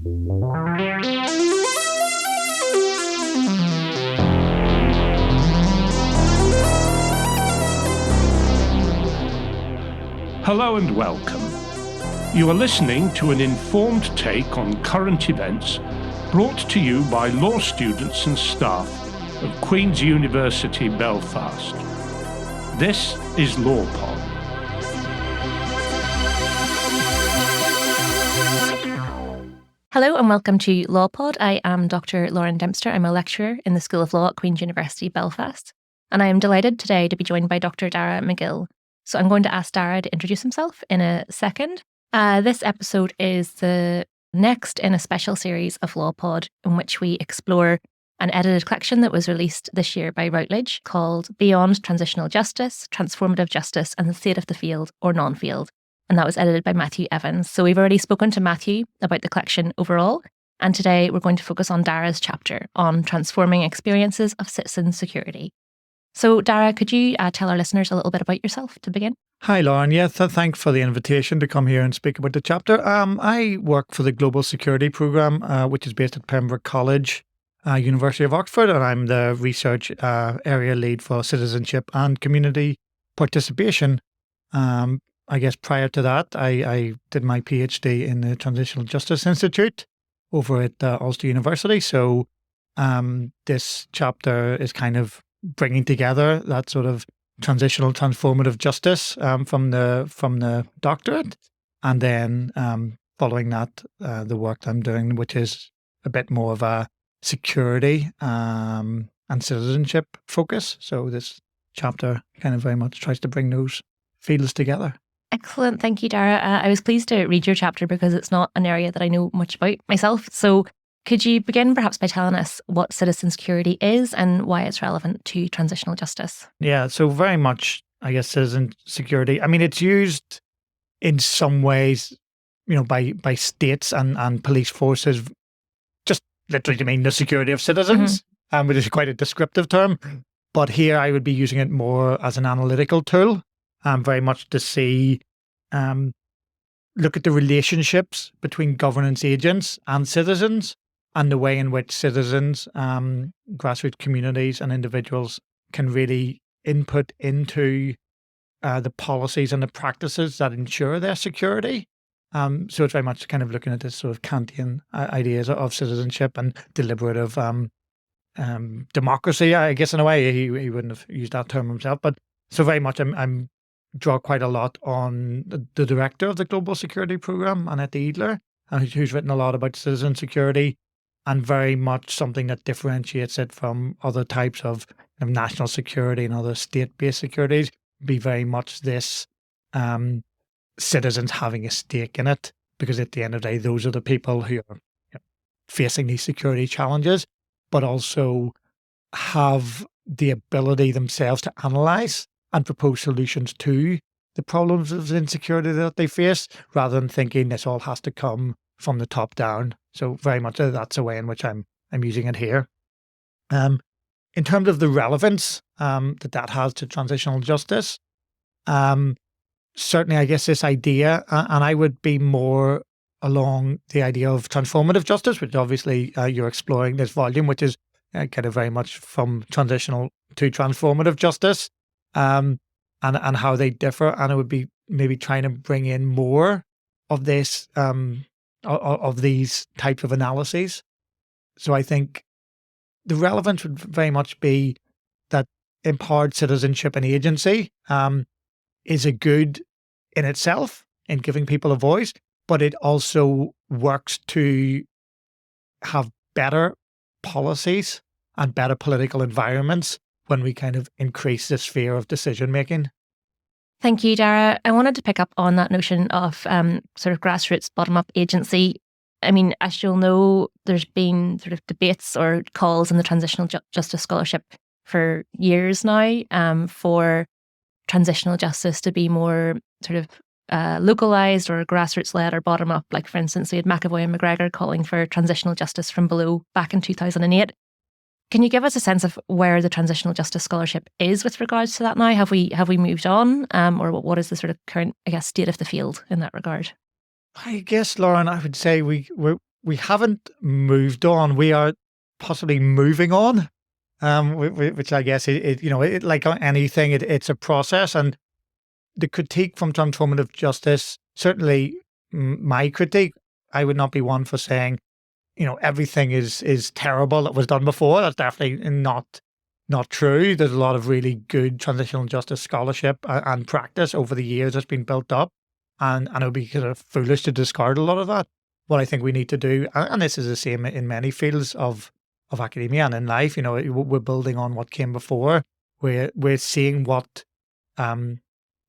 Hello and welcome. You are listening to an informed take on current events brought to you by law students and staff of Queen's University Belfast. This is LawPod. Hello and welcome to LawPod. I am Dr. Lauren Dempster. I'm a lecturer in the School of Law at Queen's University Belfast. And I am delighted today to be joined by Dr. Dáire McGill. So I'm going to ask Dáire to introduce himself in a second. This episode is the next in a special series of LawPod in which we explore an edited collection that was released this year by Routledge called Beyond Transitional Justice, Transformative Justice and the State of the Field or Non-Field. And that was edited by Matthew Evans. So we've already spoken to Matthew about the collection overall. And today we're going to focus on Dáire's chapter on transforming experiences of citizen security. So, Dáire, could you tell our listeners a little bit about yourself to begin? Hi, Lauren. Thanks for the invitation to come here and speak about the chapter. I work for the Global Security Programme, which is based at Pembroke College, University of Oxford, and I'm the research area lead for citizenship and community participation. I guess prior to that, I did my PhD in the Transitional Justice Institute over at Ulster University. So this chapter is kind of bringing together that sort of transitional transformative justice from the doctorate, and then following that the work I'm doing, which is a bit more of a security and citizenship focus. So this chapter kind of very much tries to bring those fields together. Excellent. Thank you, Dáire. I was pleased to read your chapter because it's not an area that I know much about myself. So could you begin perhaps by telling us what citizen security is and why it's relevant to transitional justice? Yeah, so very much, I guess, citizen security. I mean, it's used in some ways, by states and police forces, just literally to mean the security of citizens, which is quite a descriptive term. But here I would be using it more as an analytical tool, very much to see, look at the relationships between governance agents and citizens, and the way in which citizens, grassroots communities and individuals can really input into the policies and the practices that ensure their security. So it's very much kind of looking at this sort of Kantian ideas of citizenship and deliberative democracy, I guess, in a way. He wouldn't have used that term himself. But so very much I'm draw quite a lot on the director of the Global Security Programme, Annette Eidler, who's written a lot about citizen security, and very much something that differentiates it from other types of national security and other state-based securities, be very much this citizens having a stake in it, because at the end of the day, those are the people who are facing these security challenges, but also have the ability themselves to analyse and propose solutions to the problems of insecurity that they face, rather than thinking this all has to come from the top down. So very much that's a way in which I'm using it here. In terms of the relevance that has to transitional justice, certainly I guess this idea, and I would be more along the idea of transformative justice, which obviously you're exploring this volume, which is kind of very much from transitional to transformative justice, and how they differ. And it would be maybe trying to bring in more of this, of these types of analyses. So I think the relevance would very much be that empowered citizenship and agency is a good in itself in giving people a voice, but it also works to have better policies and better political environments when we kind of increase the sphere of decision making. Thank you, Dáire. I wanted to pick up on that notion of sort of grassroots bottom-up agency. I mean, as you'll know, there's been sort of debates or calls in the Transitional Justice Scholarship for years now for transitional justice to be more sort of localised or grassroots-led or bottom-up. Like, for instance, we had McAvoy and McGregor calling for transitional justice from below back in 2008. Can you give us a sense of where the Transitional Justice Scholarship is with regards to that now? Have we moved on, or what is the sort of current, I guess, state of the field in that regard? I guess, Lauren, I would say we're we haven't moved on. We are possibly moving on, which I guess like anything, it's a process. And the critique from transformative justice, certainly my critique, I would not be one for saying, everything is terrible that was done before. That's definitely not true. There's a lot of really good transitional justice scholarship and practice over the years that's been built up, and it would be kind of foolish to discard a lot of that. What I think we need to do, and this is the same in many fields of academia and in life, we're building on what came before. We're seeing what the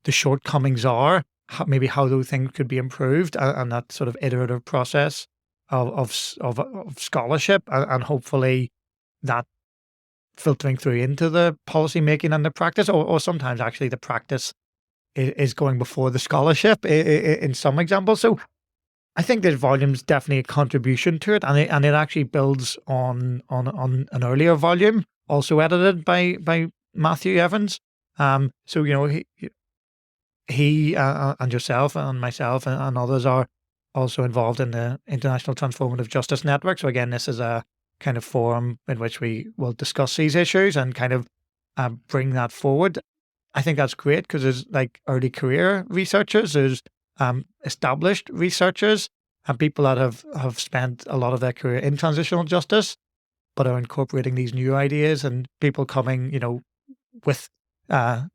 shortcomings are, maybe how those things could be improved, and that sort of iterative process of scholarship, and hopefully that filtering through into the policy making and the practice, or sometimes actually the practice is going before the scholarship in some examples. So I think this volume's definitely a contribution to it, and it actually builds on an earlier volume, also edited by Matthew Evans. So he and yourself and myself and others are also involved in the International Transformative Justice Network. So again, this is a kind of forum in which we will discuss these issues and kind of bring that forward. I think that's great because there's like early career researchers, there's established researchers, and people that have spent a lot of their career in transitional justice, but are incorporating these new ideas, and people coming, with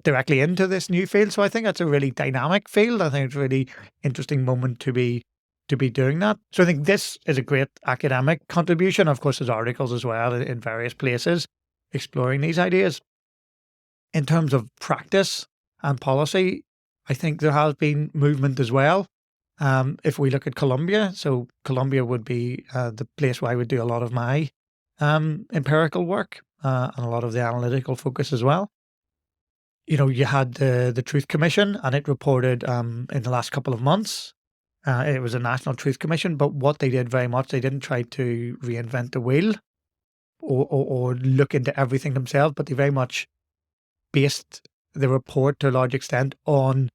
directly into this new field. So I think that's a really dynamic field. I think it's a really interesting moment to be doing that. So I think this is a great academic contribution. Of course, there's articles as well in various places exploring these ideas. In terms of practice and policy, I think there has been movement as well. If we look at Colombia, so Colombia would be the place where I would do a lot of my empirical work and a lot of the analytical focus as well. You had the Truth Commission, and it reported in the last couple of months. It was a National Truth Commission, but what they did very much, they didn't try to reinvent the wheel or look into everything themselves, but they very much based the report to a large extent on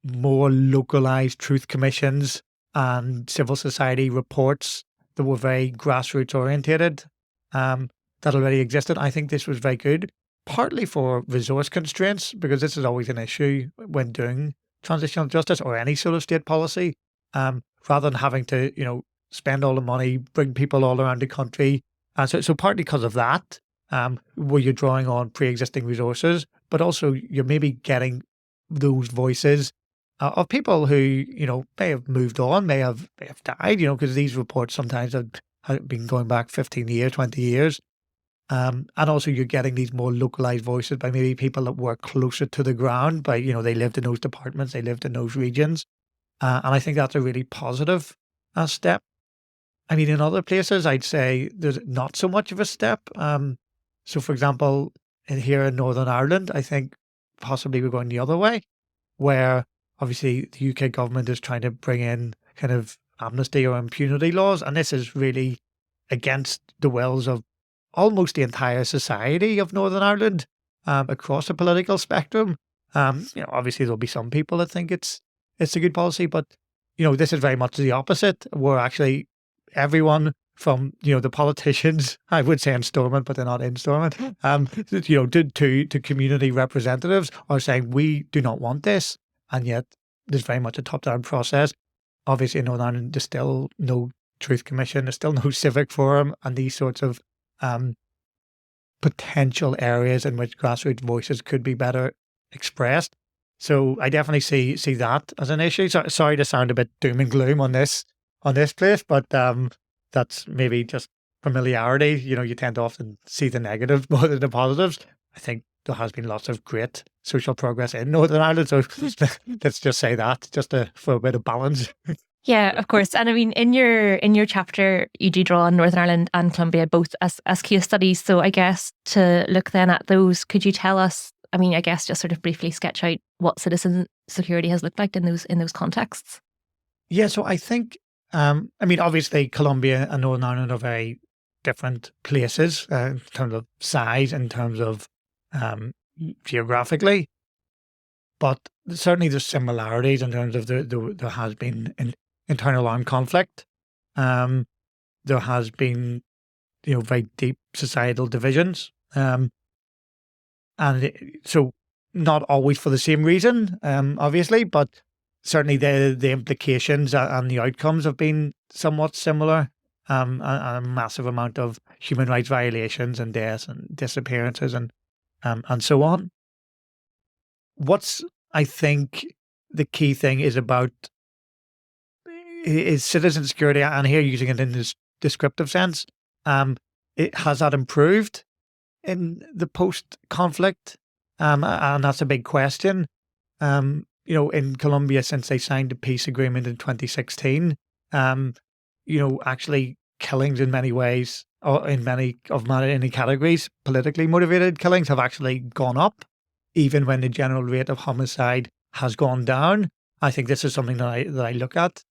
more localized truth commissions and civil society reports that were very grassroots orientated that already existed. I think this was very good, partly for resource constraints, because this is always an issue when doing transitional justice or any sort of state policy. Rather than having to, spend all the money, bring people all around the country. So partly because of that, where you're drawing on pre-existing resources, but also you're maybe getting those voices of people who, may have moved on, may have died, because these reports sometimes have been going back 15 years, 20 years. And also you're getting these more localized voices by maybe people that work closer to the ground, by, they lived in those departments, they lived in those regions. And I think that's a really positive step. I mean, in other places, I'd say there's not so much of a step. So, for example, here in Northern Ireland, I think possibly we're going the other way, where obviously the UK government is trying to bring in kind of amnesty or impunity laws. And this is really against the wills of almost the entire society of Northern Ireland across the political spectrum. Obviously there'll be some people that think it's a good policy, but this is very much the opposite, where actually everyone from the politicians, I would say in Stormont, but they're not in Stormont, to community representatives are saying we do not want this, and yet there's very much a top-down process. Obviously in Northern Ireland there's still no Truth Commission, there's still no civic forum, and these sorts of potential areas in which grassroots voices could be better expressed. So I definitely see that as an issue. So, sorry to sound a bit doom and gloom on this place, but that's maybe just familiarity. You tend to often see the negatives more than the positives. I think there has been lots of great social progress in Northern Ireland. So let's just say that, just for a bit of balance. Yeah, of course. And I mean, in your chapter, you do draw on Northern Ireland and Colombia both as case studies. So I guess to look then at those, could you tell us, I mean, I guess just sort of briefly sketch out what citizen security has looked like in those contexts? Yeah, so I think, obviously Colombia and Northern Ireland are very different places in terms of size, in terms of geographically, but certainly there's similarities in terms of there has been an internal armed conflict. there has been, very deep societal divisions. So not always for the same reason, obviously, but certainly the implications and the outcomes have been somewhat similar. A massive amount of human rights violations and deaths and disappearances and so on. What's, I think, the key thing is citizen security, and here using it in this descriptive sense. Has that improved in the post-conflict? And that's a big question. In Colombia, since they signed the peace agreement in 2016, actually killings in many ways, or in many categories, politically motivated killings have actually gone up, even when the general rate of homicide has gone down. I think this is something that I look at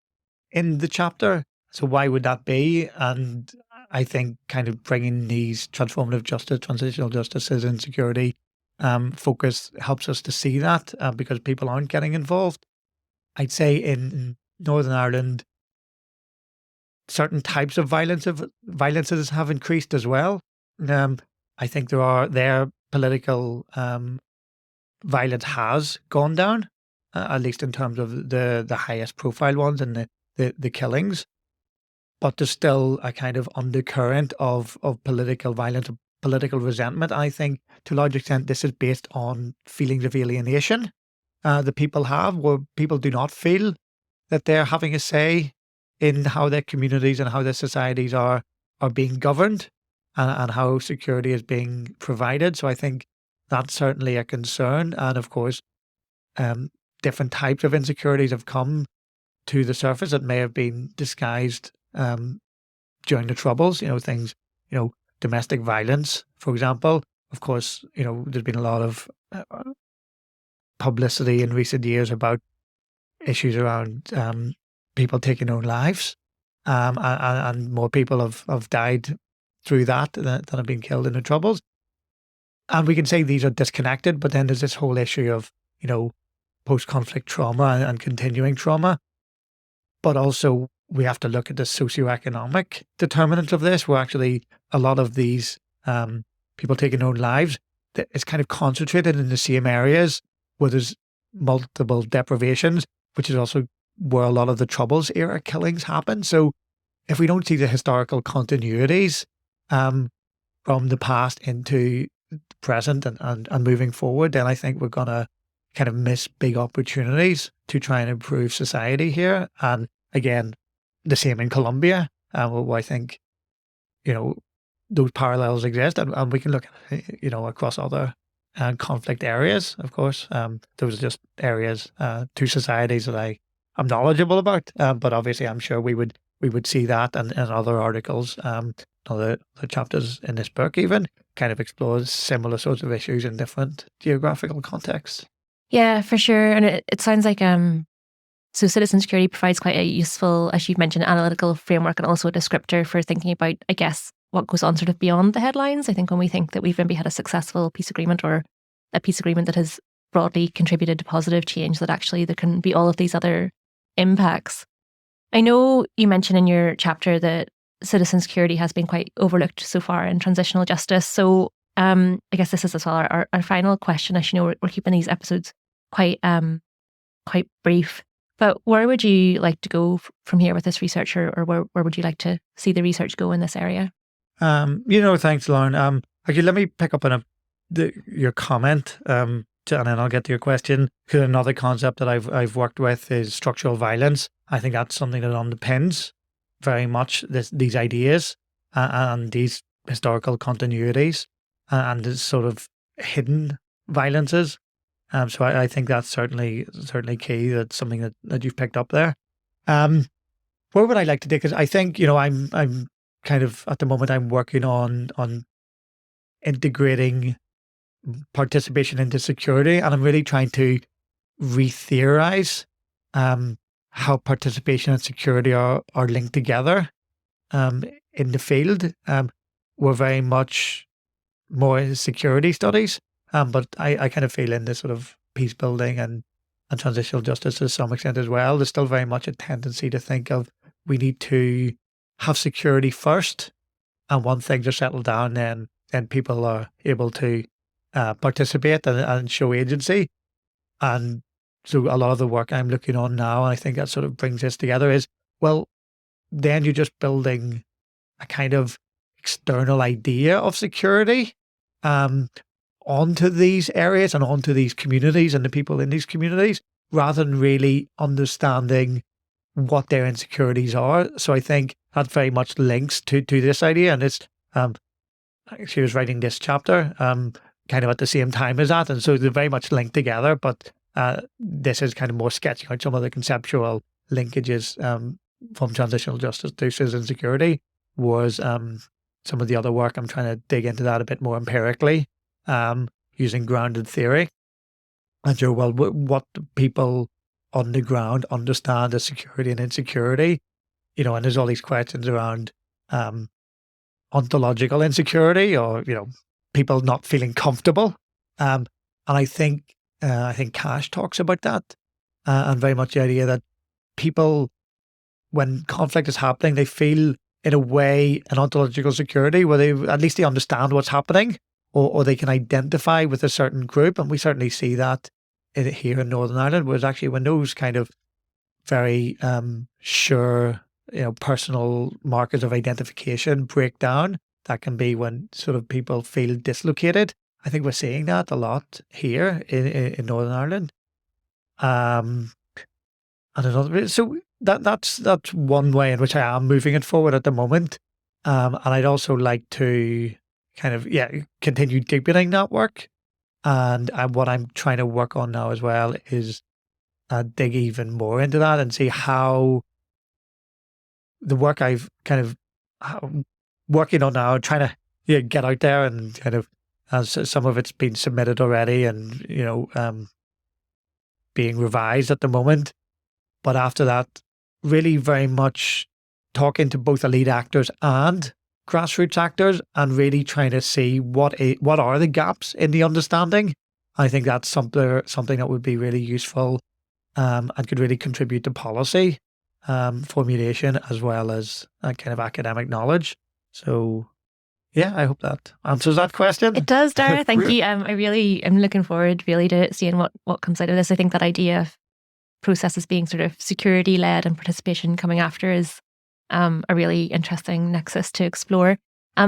in the chapter. So why would that be? And I think kind of bringing these transformative justice, transitional justice, citizen security focus helps us to see that because people aren't getting involved. I'd say in Northern Ireland, certain types of violences have increased as well. I think their political violence has gone down, at least in terms of the highest profile ones and the killings. But there's still a kind of undercurrent of political violence, political resentment. I think to a large extent this is based on feelings of alienation that people have, where people do not feel that they're having a say in how their communities and how their societies are being governed and how security is being provided. So I think that's certainly a concern. And of course, different types of insecurities have come to the surface that may have been disguised during the Troubles. Things, domestic violence, for example. Of course, there's been a lot of publicity in recent years about issues around people taking their own lives, and more people have died through that than have been killed in the Troubles. And we can say these are disconnected, but then there's this whole issue of, post-conflict trauma and continuing trauma. But also we have to look at the socioeconomic determinants of this, where actually a lot of these people taking their own lives, it's kind of concentrated in the same areas where there's multiple deprivations, which is also where a lot of the Troubles era killings happen. So if we don't see the historical continuities from the past into the present and moving forward, then I think we're going to kind of miss big opportunities to try and improve society here. And again, the same in Colombia, where I think, those parallels exist, and we can look at, across other conflict areas, of course. Those are just areas, two societies that I'm knowledgeable about, but obviously I'm sure we would see that and other articles, other chapters in this book even kind of explores similar sorts of issues in different geographical contexts. Yeah, for sure. And it sounds like so citizen security provides quite a useful, as you've mentioned, analytical framework and also a descriptor for thinking about, I guess, what goes on sort of beyond the headlines. I think when we think that we've maybe had a successful peace agreement or a peace agreement that has broadly contributed to positive change, that actually there can be all of these other impacts. I know you mentioned in your chapter that citizen security has been quite overlooked so far in transitional justice. So I guess this is as well our final question. As you know, we're keeping these episodes quite brief. But where would you like to go from here with this research, or where would you like to see the research go in this area? Thanks, Lauren. Actually, let me pick up on your comment, and then I'll get to your question. Because another concept that I've worked with is structural violence. I think that's something that underpins very much these ideas and these historical continuities and the sort of hidden violences. So I think that's certainly key. That's something that you've picked up there. Where would I like to take? Because I think I'm kind of at the moment I'm working on integrating participation into security, and I'm really trying to re-theorize how participation and security are linked together in the field. We're very much more security studies. But I kind of feel in this sort of peace building and transitional justice to some extent as well, there's still very much a tendency to think of we need to have security first, and once things are settled down, then people are able to participate and show agency. And so a lot of the work I'm looking on now, and I think that sort of brings this together, is, well, then you're just building a kind of external idea of security onto these areas and onto these communities and the people in these communities, rather than really understanding what their insecurities are. So I think that very much links to this idea. And it's she was writing this chapter kind of at the same time as that, and so they're very much linked together. But this is kind of more sketching out some of the conceptual linkages from transitional justice to citizen security, was some of the other work. I'm trying to dig into that a bit more empirically, using grounded theory. And so, well, what do people on the ground understand as security and insecurity? You know, and there's all these questions around ontological insecurity, or, you know, people not feeling comfortable. And I think Cash talks about that, and very much the idea that people, when conflict is happening, they feel, in a way, an ontological security where they understand what's happening, or they can identify with a certain group. And we certainly see that here in Northern Ireland, was actually when those kind of very sure, you know, personal markers of identification break down. That can be when sort of people feel dislocated. I think we're seeing that a lot here in Northern Ireland. And another, so that's one way in which I am moving it forward at the moment. And I'd also like to kind of continue deepening that work. And what I'm trying to work on now as well is dig even more into that and see how the work I've kind of working on now, trying to get out there, and kind of, as some of it's been submitted already, and, you know, being revised at the moment. But after that, really very much talking to both elite actors and grassroots actors, and really trying to see what are the gaps in the understanding. I think that's something that would be really useful, and could really contribute to policy formulation, as well as kind of academic knowledge. So yeah, I hope that answers that question. It does, Dáire. Thank you. I really am looking forward really to seeing what comes out of this. I think that idea of processes being sort of security led and participation coming after is a really interesting nexus to explore.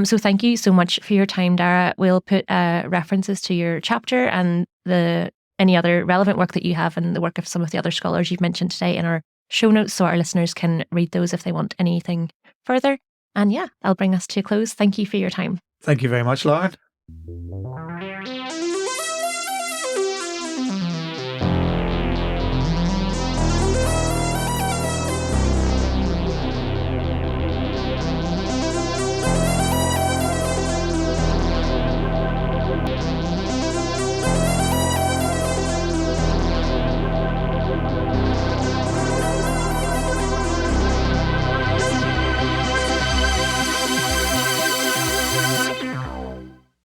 So thank you so much for your time, Dáire. We'll put references to your chapter and any other relevant work that you have, and the work of some of the other scholars you've mentioned today, in our show notes, so our listeners can read those if they want anything further. And yeah, that'll bring us to a close. Thank you for your time. Thank you very much, Lauren.